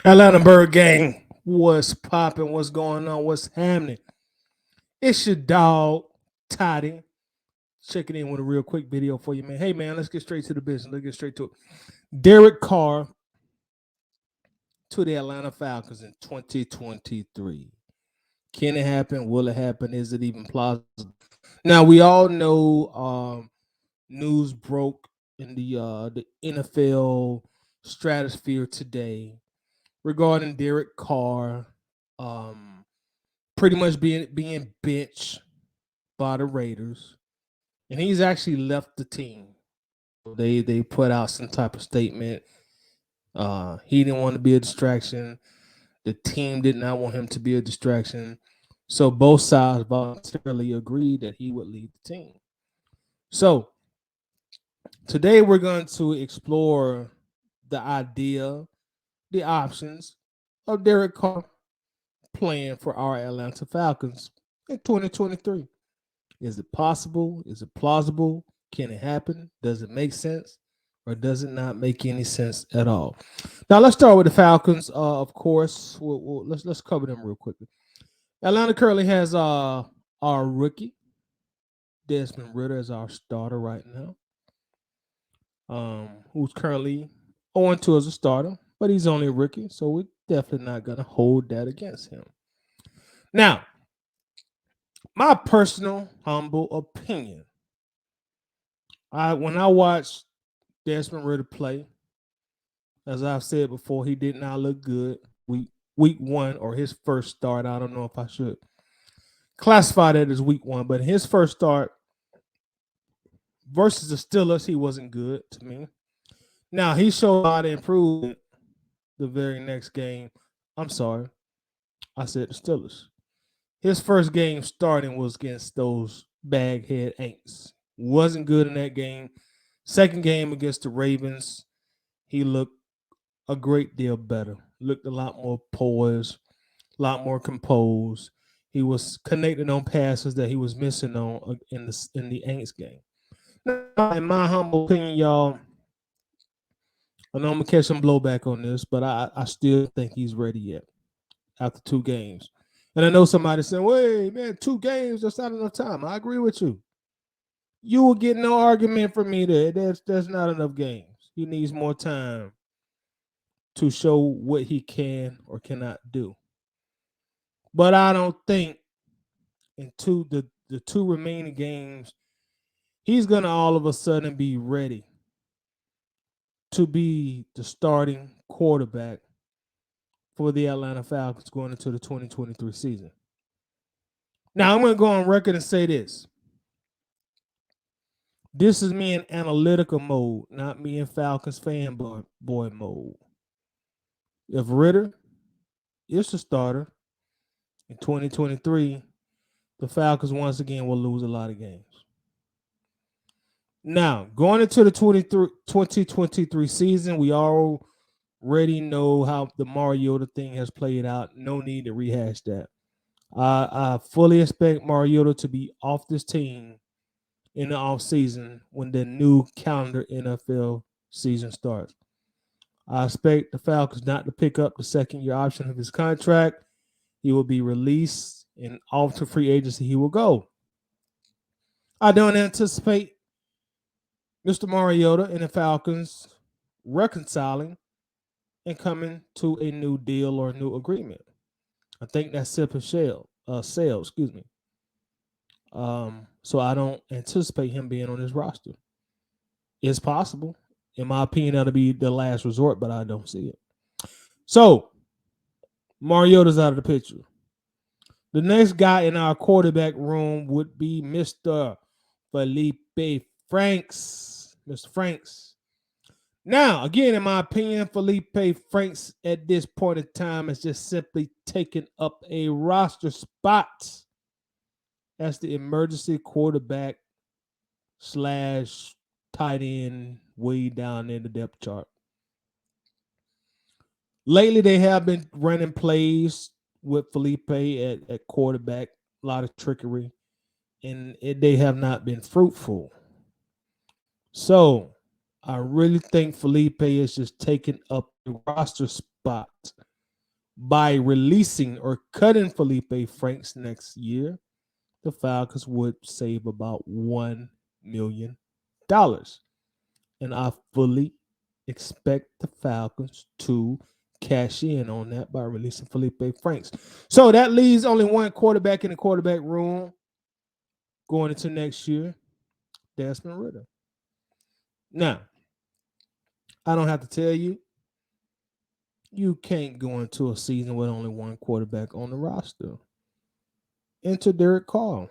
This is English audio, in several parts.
Atlanta Bird Gang, what's popping? What's going on? What's happening? It's your dog, Toddy. Checking in with a real quick video for you, man. Hey, man, let's get straight to the business. Let's get straight to it. Derek Carr to the Atlanta Falcons in 2023. Can it happen? Will it happen? Is it even plausible? Now, we all know news broke in the NFL stratosphere today regarding Derek Carr um, pretty much being benched by the Raiders, and he's actually left the team. They put out some type of statement. He didn't want to be a distraction. The team did not want him to be a distraction. So both sides voluntarily agreed that he would leave the team. So today we're going to explore the idea, the options of Derek Carr playing for our Atlanta Falcons in 2023. Is it possible? Is it plausible? Can it happen? Does it make sense? Or does it not make any sense at all? Now let's start with the Falcons. Of course, let's cover them real quickly. Atlanta currently has our rookie Desmond Ritter as our starter right now, who's currently 0-2 as a starter, but he's only a rookie, so we're definitely not going to hold that against him. Now, my personal humble opinion, when I watched Desmond Ritter play, as I've said before, he did not look good week one or his first start. I don't know if I should classify that as week one, but his first start versus the Steelers, he wasn't good to me. Now, he showed a lot of improvement the very next game. I'm sorry, I said the Steelers. His first game starting was against those baghead Aints. Wasn't good in that game. Second game against the Ravens, he looked a great deal better. Looked a lot more poised, a lot more composed. He was connected on passes that he was missing on in the Aints game. Now, in my humble opinion, y'all, I know I'm gonna catch some blowback on this, but I still think he's ready yet after 2 games. And I know somebody said, "Wait, man, 2 games, that's not enough time." I agree with you. You will get no argument from me there. That's not enough games. He needs more time to show what he can or cannot do. But I don't think in the 2 remaining games, he's gonna all of a sudden be ready to be the starting quarterback for the Atlanta Falcons going into the 2023 season. Now, I'm going to go on record and say this. This is me in analytical mode, not me in Falcons fanboy mode. If Ritter is the starter in 2023, the Falcons once again will lose a lot of games. Now, going into the 2023 season, we already know how the Mariota thing has played out. No need to rehash that. I fully expect Mariota to be off this team in the offseason when the new calendar NFL season starts. I expect the Falcons not to pick up the second-year option of his contract. He will be released and off to free agency he will go. I don't anticipate Mr. Mariota and the Falcons reconciling and coming to a new deal or a new agreement. I think that's simple sale, excuse me. So I don't anticipate him being on this roster. It's possible. In my opinion, that'll be the last resort, but I don't see it. So Mariota's out of the picture. The next guy in our quarterback room would be Mr. Felipe Franks. Mr. Franks. Now, again, in my opinion, Felipe Franks at this point in time is just simply taking up a roster spot as the emergency quarterback / tight end way down in the depth chart. Lately, they have been running plays with Felipe at quarterback, a lot of trickery, and they have not been fruitful. So I really think Felipe is just taking up the roster spot by releasing or cutting Felipe Franks next year, the Falcons would save about $1 million. And I fully expect the Falcons to cash in on that by releasing Felipe Franks. So that leaves only one quarterback in the quarterback room going into next year, Desmond Ridder. Now, I don't have to tell you, you can't go into a season with only one quarterback on the roster. Enter Derek Carr.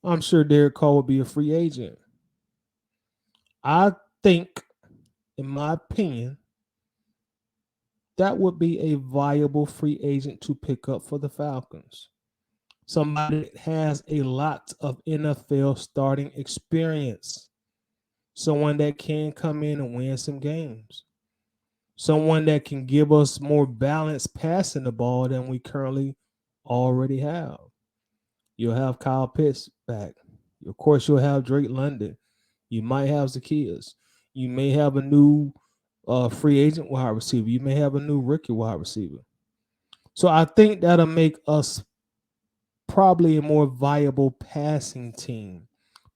I'm sure Derek Carr will be a free agent. I think, in my opinion, that would be a viable free agent to pick up for the Falcons. Somebody that has a lot of NFL starting experience. Someone that can come in and win some games. Someone that can give us more balance passing the ball than we currently already have. You'll have Kyle Pitts back. Of course, you'll have Drake London. You might have Zacchaeus. You may have a new free agent wide receiver. You may have a new rookie wide receiver. So I think that'll make us probably a more viable passing team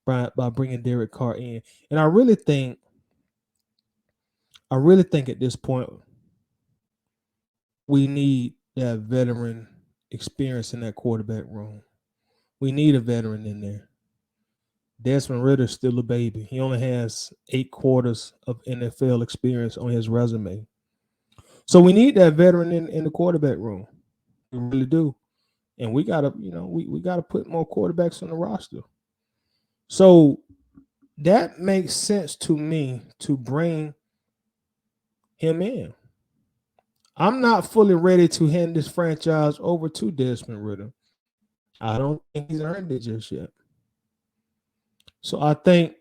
by bringing Derek Carr in. And I really think at this point we need that veteran experience in that quarterback room. We need a veteran in there. Desmond Ridder's still a baby. He only has 8 quarters of NFL experience on his resume. So we need that veteran in the quarterback room. We really do. And we gotta, we gotta put more quarterbacks on the roster. So that makes sense to me to bring him in. I'm not fully ready to hand this franchise over to Desmond Ridder. I don't think he's earned it just yet. So I think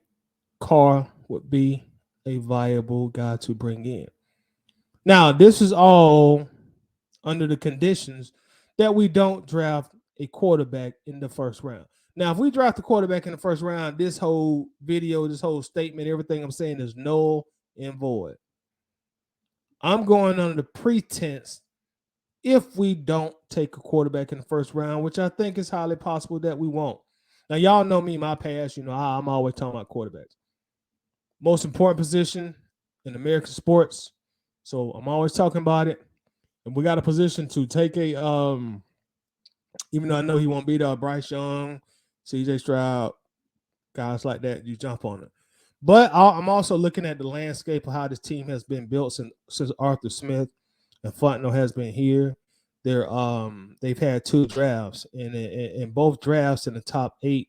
Carr would be a viable guy to bring in. Now, this is all under the conditions that we don't draft a quarterback in the first round. Now, if we draft a quarterback in the first round, this whole video, this whole statement, everything I'm saying is null and void. I'm going under the pretense if we don't take a quarterback in the first round, which I think is highly possible that we won't. Now, y'all know me, my past, I'm always talking about quarterbacks. Most important position in American sports. So I'm always talking about it. And we got a position to take a, even though I know he won't be there, Bryce Young, CJ Stroud, guys like that, you jump on it. But I'm also looking at the landscape of how this team has been built since Arthur Smith and Fontenot has been here. They've had 2 drafts, and in both drafts in the top 8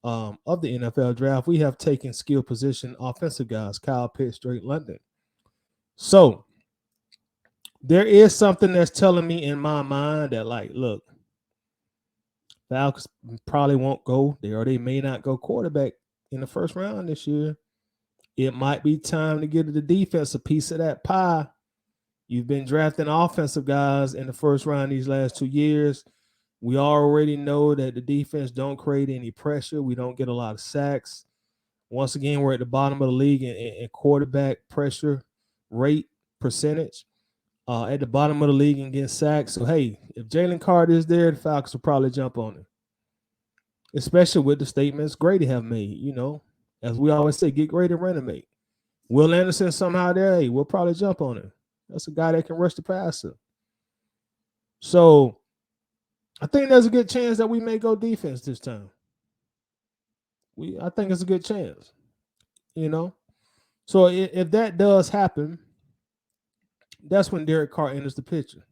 of the NFL draft, we have taken skill position offensive guys, Kyle Pitts, Drake London. So there is something that's telling me in my mind that, like, look, Falcons probably won't go there, or they may not go quarterback in the first round this year. It might be time to get the defense a piece of that pie. You've been drafting offensive guys in the first round these last 2 years. We already know that the defense don't create any pressure. We don't get a lot of sacks. Once again, we're at the bottom of the league in quarterback pressure rate percentage. At the bottom of the league in getting sacks. So, hey, if Jalen Carter is there, the Falcons will probably jump on him. Especially with the statements Grady have made, As we always say, get Grady running mate. Will Anderson somehow there, hey, we'll probably jump on him. That's a guy that can rush the passer. So I think there's a good chance that we may go defense this time. I think it's a good chance, So if that does happen, that's when Derek Carr enters the picture.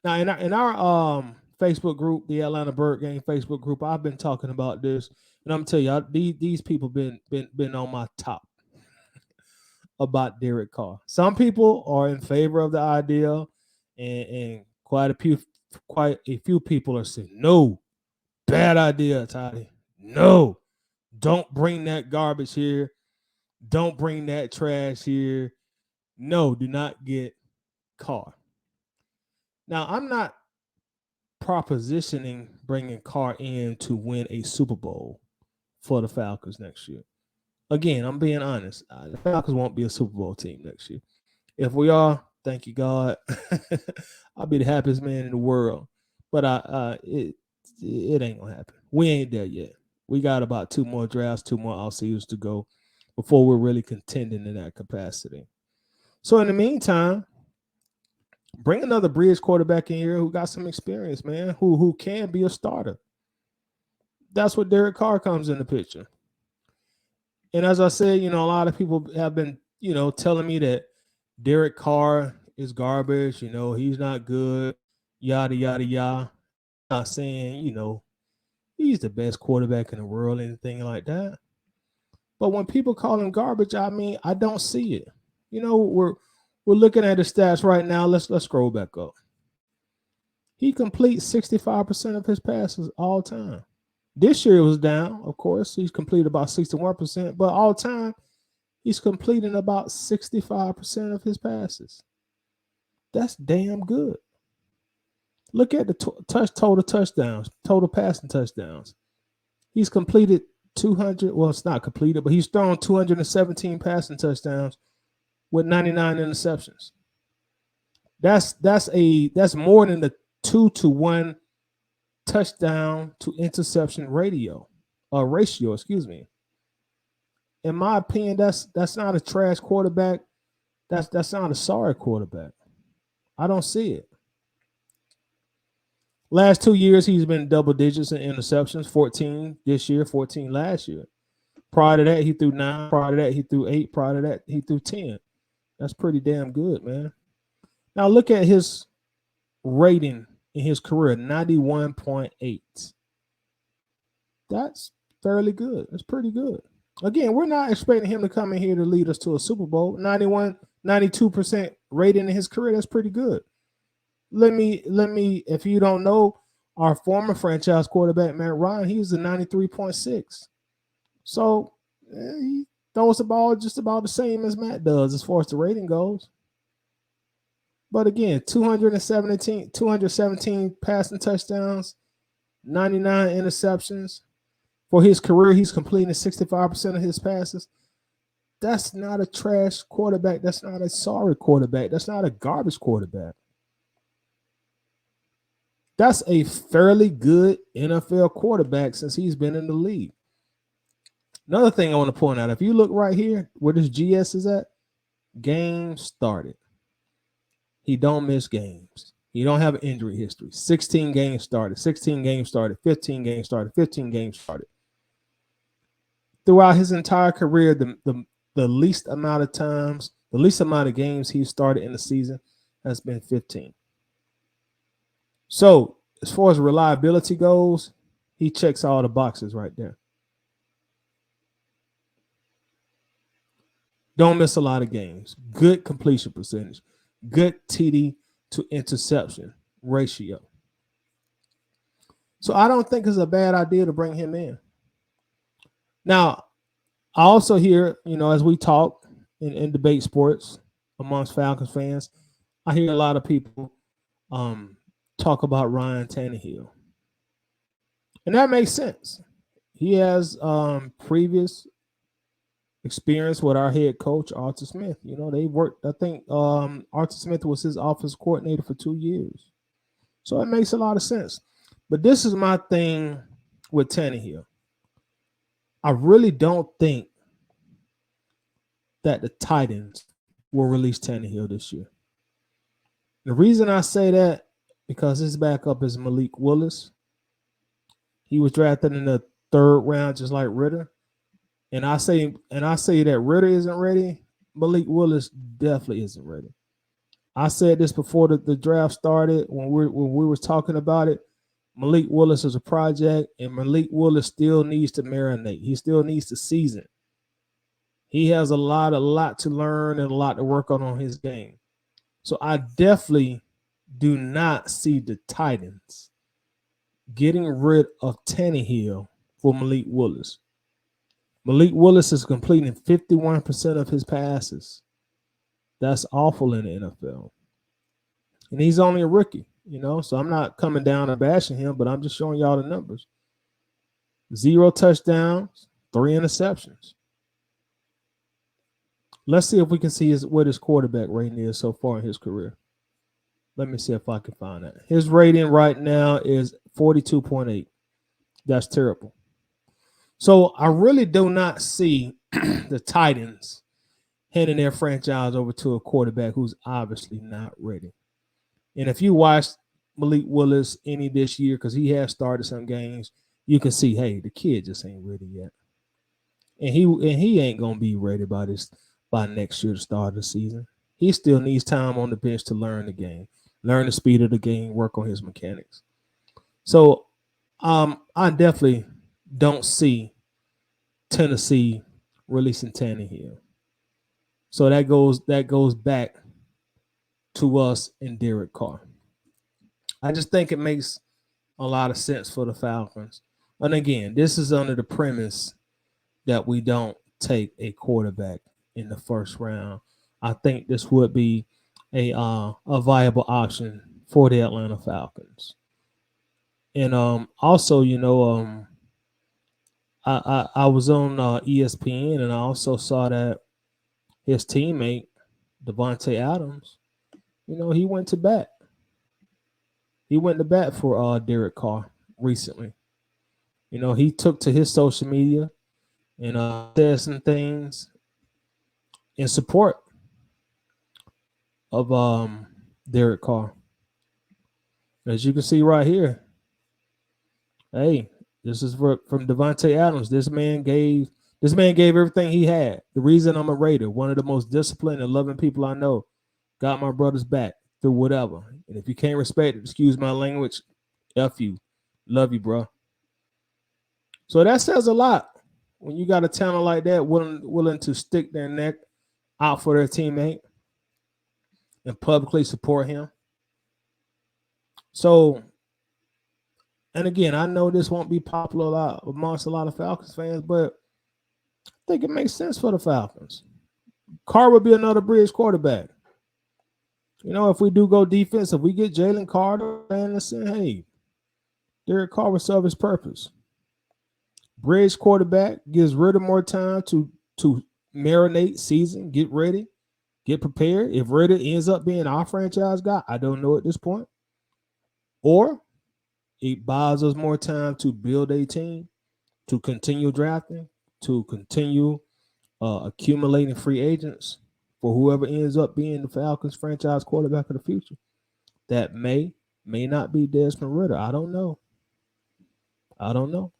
Now, in our Facebook group, the Atlanta Bird Game Facebook group, I've been talking about this, and I'm gonna tell you, these people been on my top about Derek Carr. Some people are in favor of the idea, and quite a few people are saying, no, bad idea, Toddy. No, don't bring that garbage here. Don't bring that trash here. No, do not get Carr. Now, I'm not propositioning bringing Carr in to win a Super Bowl for the Falcons next year. Again, I'm being honest. The Falcons won't be a Super Bowl team next year. If we are, Thank you, God. I'll be the happiest man in the world. But it ain't gonna happen. We ain't there yet. We got about 2 more drafts, 2 more off seasons to go before we're really contending in that capacity. So in the meantime, bring another bridge quarterback in here who got some experience, man, who can be a starter. That's what Derek Carr comes in the picture. And as I said, a lot of people have been, telling me that Derek Carr is garbage, he's not good, yada, yada, yada. I'm not saying, he's the best quarterback in the world, anything like that. But when people call him garbage, I mean, I don't see it. We're looking at his stats right now. Let's scroll back up. He completes 65% of his passes all time. This year it was down, of course. He's completed about 61%, but all time he's completing about 65% of his passes. That's damn good. Look at the total touchdowns, total passing touchdowns. He's completed 200. Well, it's not completed, but he's thrown 217 passing touchdowns with 99 interceptions. That's more than the 2-to-1 touchdown to interception ratio. Excuse me. In my opinion, that's not a trash quarterback. That's not a sorry quarterback. I don't see it. Last 2 years, he's been double digits in interceptions, 14 this year, 14 last year. Prior to that, he threw 9. Prior to that, he threw 8. Prior to that, he threw 10. That's pretty damn good, man. Now look at his rating in his career, 91.8. That's fairly good. That's pretty good. Again, we're not expecting him to come in here to lead us to a Super Bowl. 92% rating in his career, that's pretty good. Let me, if you don't know, our former franchise quarterback, Matt Ryan, he was a 93.6. So he throws the ball just about the same as Matt does as far as the rating goes. But again, 217 passing touchdowns, 99 interceptions. For his career, he's completing 65% of his passes. That's not a trash quarterback. That's not a sorry quarterback. That's not a garbage quarterback. That's a fairly good NFL quarterback since he's been in the league. Another thing I want to point out, if you look right here where this GS is at, game started. He don't miss games. He don't have an injury history. 16 games started, 16 games started, 15 games started, 15 games started. Throughout his entire career, the least amount of times, the least amount of games he started in the season has been 15. So as far as reliability goes, he checks all the boxes right there. Don't miss a lot of games. Good completion percentage. Good TD to interception ratio. So I don't think it's a bad idea to bring him in. Now, I also hear, as we talk in debate sports amongst Falcons fans, I hear a lot of people talk about Ryan Tannehill. And that makes sense. He has previous experience with our head coach, Arthur Smith. They worked, I think Arthur Smith was his offensive coordinator for 2 years. So it makes a lot of sense. But this is my thing with Tannehill. I really don't think that the Titans will release Tannehill this year. The reason I say that, because his backup is Malik Willis. He was drafted in the 3rd round, just like Ritter. And I say that Ritter isn't ready. Malik Willis definitely isn't ready. I said this before the draft started when we were talking about it. Malik Willis is a project, and Malik Willis still needs to marinate. He still needs to season. He has a lot to learn and a lot to work on his game. So I definitely do not see the Titans getting rid of Tannehill for Malik Willis. Malik Willis is completing 51% of his passes. That's awful in the NFL. And he's only a rookie, so I'm not coming down and bashing him, but I'm just showing y'all the numbers. 0 touchdowns, 3 interceptions. Let's see if we can see what his quarterback rating is so far in his career. Let me see if I can find that. His rating right now is 42.8. That's terrible. So I really do not see the Titans handing their franchise over to a quarterback who's obviously not ready. And if you watch Malik Willis any this year, because he has started some games, you can see, hey, the kid just ain't ready yet. And he ain't gonna be ready by next year to start the season. He still needs time on the bench to learn the game, learn the speed of the game, work on his mechanics. So I definitely don't see Tennessee releasing Tannehill. So that goes back to us and Derek Carr. I just think it makes a lot of sense for the Falcons. And again, this is under the premise that we don't take a quarterback in the first round. I think this would be a viable option for the Atlanta Falcons. And also, I was on ESPN and I also saw that his teammate Devontae Adams, he went to bat. He went to bat for Derek Carr recently. He took to his social media and said some things in support of Derek Carr. As you can see right here, hey, this is from Devontae Adams. This man gave everything he had. The reason I'm a Raider, one of the most disciplined and loving people I know, got my brother's back through whatever. And if you can't respect it, excuse my language, F you. Love you, bro. So that says a lot. When you got a talent like that, willing to stick their neck out for their teammate and publicly support him. So, and again, I know this won't be popular amongst a lot of Falcons fans, but I think it makes sense for the Falcons. Carr would be another bridge quarterback. If we do go defensive, we get Jalen Carter and say, hey, Derek Carr will serve his purpose. Bridge quarterback gives Ridder more time to marinate, season, get ready, get prepared. If Ridder ends up being our franchise guy, I don't know at this point. Or it buys us more time to build a team, to continue drafting, to continue accumulating free agents for whoever ends up being the Falcons franchise quarterback of the future. That may not be Desmond Ridder. I don't know.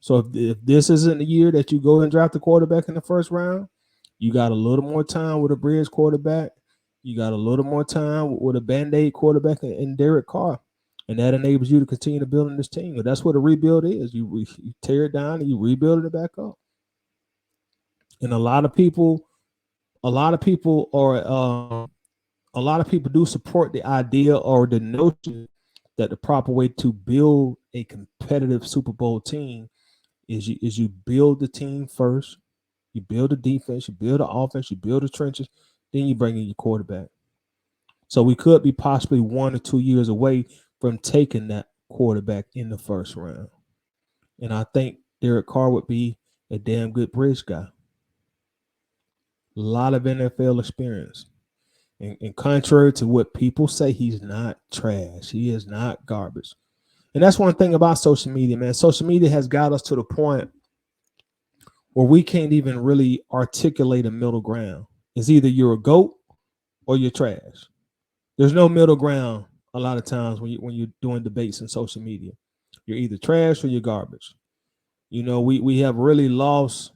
So if this isn't the year that you go and draft a quarterback in the first round, you got a little more time with a bridge quarterback. You got a little more time with a Band-Aid quarterback and Derek Carr. And that enables you to continue to build in this team. That's what a rebuild is. You tear it down and you rebuild it back up. And a lot of people do support the idea or the notion that the proper way to build a competitive Super Bowl team is you build the team first, you build the defense, you build the offense, you build the trenches, then you bring in your quarterback. So we could be possibly 1 or 2 years away from taking that quarterback in the first round. And I think Derek Carr would be a damn good bridge guy. A lot of NFL experience. And contrary to what people say, he's not trash. He is not garbage. And that's one thing about social media, man. Social media has got us to the point where we can't even really articulate a middle ground. It's either you're a GOAT or you're trash. There's no middle ground a lot of times when you're doing debates in social media. You're either trash or you're garbage. We have really lost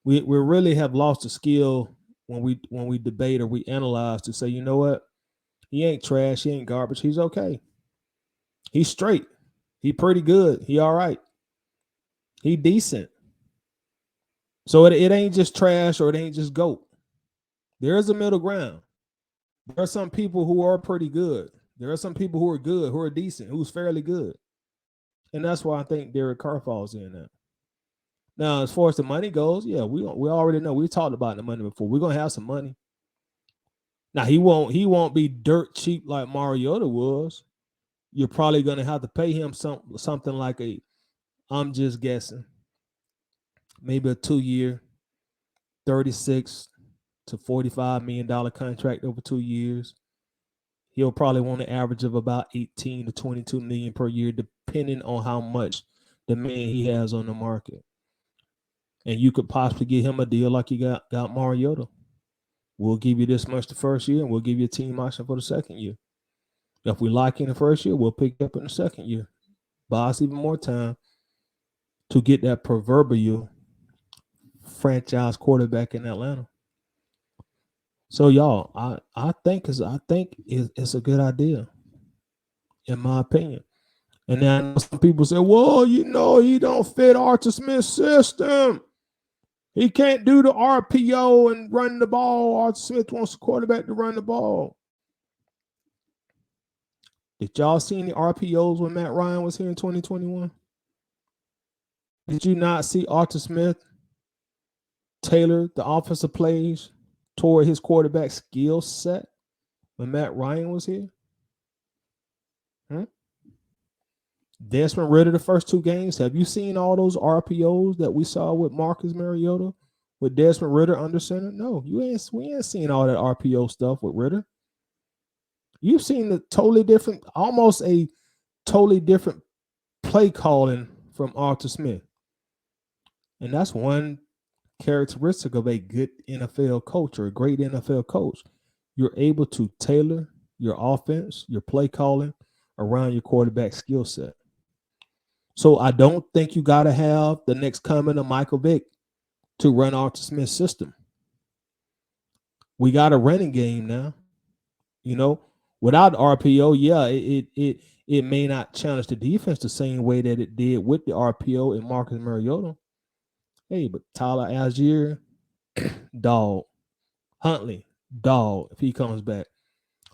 we really have lost the skill when we debate or we analyze to say, you know what? He ain't trash, he ain't garbage, he's okay. He's straight. He pretty good. He all right. He decent. So it ain't just trash or it ain't just GOAT. There is a middle ground. There are some people who are pretty good. There are some people who are good, who are decent, who's fairly good. And that's why I think Derek Carr falls in that. Now, as far as the money goes, yeah, we already know. We talked about the money before. We're gonna have some money. Now he won't be dirt cheap like Mariota was. You're probably gonna have to pay him something like I'm just guessing, maybe a 2-year, 36, It's a $45 million contract over 2 years. He'll probably want an average of about 18 to 22 million per year, depending on how much demand he has on the market. And you could possibly get him a deal like you got Mariota. We'll give you this much the first year, and we'll give you a team option for the second year. If we like in the first year, we'll pick up in the second year. Buy us even more time to get that proverbial franchise quarterback in Atlanta. So y'all, I think it's a good idea, in my opinion. And then some people say, well, he don't fit Arthur Smith's system. He can't do the RPO and run the ball. Arthur Smith wants a quarterback to run the ball. Did y'all see any RPOs when Matt Ryan was here in 2021? Did you not see Arthur Smith tailor the offensive plays toward his quarterback skill set when Matt Ryan was here? Desmond Ridder, the first 2 games. Have you seen all those RPOs that we saw with Marcus Mariota, with Desmond Ridder under center? No, we ain't seen all that RPO stuff with Ridder. You've seen almost a totally different play calling from Arthur Smith. And that's one characteristic of a good NFL coach or a great NFL coach. You're able to tailor your offense, your play calling around your quarterback skill set. So I don't think you got to have the next coming of Michael Vick to run Arthur Smith's system. We got a running game now. Without RPO, yeah, it may not challenge the defense the same way that it did with the RPO and Marcus Mariota. Hey, but Tyler Algier, dog. Huntley, dog, if he comes back.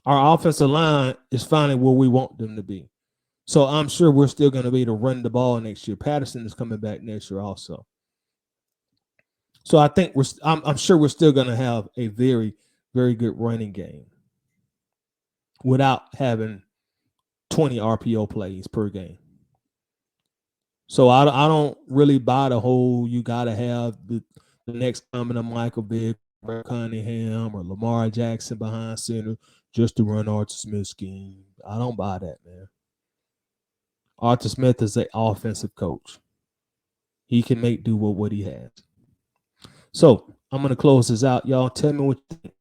Our offensive line is finally where we want them to be. So I'm sure we're still going to be able to run the ball next year. Patterson is coming back next year also. So I think I'm sure we're still going to have a very, very good running game without having 20 RPO plays per game. So I don't really buy the whole you got to have the next coming of Michael Vick, Brett Cunningham, or Lamar Jackson behind center just to run Arthur Smith's scheme. I don't buy that, man. Arthur Smith is an offensive coach. He can make do with what he has. So I'm going to close this out. Y'all tell me what you think.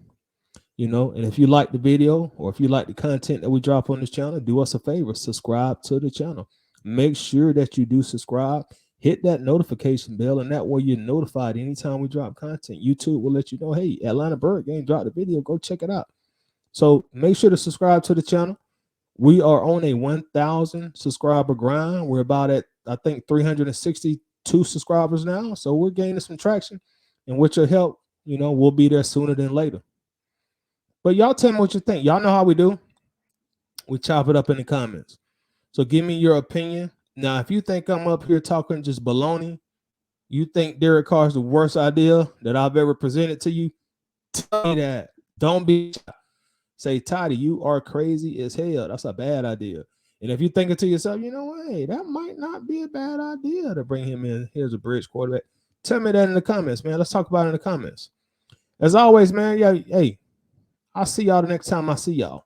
And if you like the video or if you like the content that we drop on this channel, do us a favor, subscribe to the channel. Make sure that you do subscribe. Hit that notification bell, and that way you're notified anytime we drop content. YouTube will let you know, hey, Atlanta Bird Game dropped the video. Go check it out. So make sure to subscribe to the channel. We are on a 1,000 subscriber grind. We're about at, I think, 362 subscribers now. So we're gaining some traction. And with your help, we'll be there sooner than later. But y'all tell me what you think. Y'all know how we do. We chop it up in the comments. So give me your opinion. Now, if you think I'm up here talking just baloney, you think Derek Carr is the worst idea that I've ever presented to you, tell me that. Don't be shy. Say, Toddy, you are crazy as hell. That's a bad idea. And if you're thinking to yourself, hey, that might not be a bad idea to bring him in. Here's a bridge quarterback. Tell me that in the comments, man. Let's talk about it in the comments. As always, man, yeah, hey, I'll see y'all the next time I see y'all.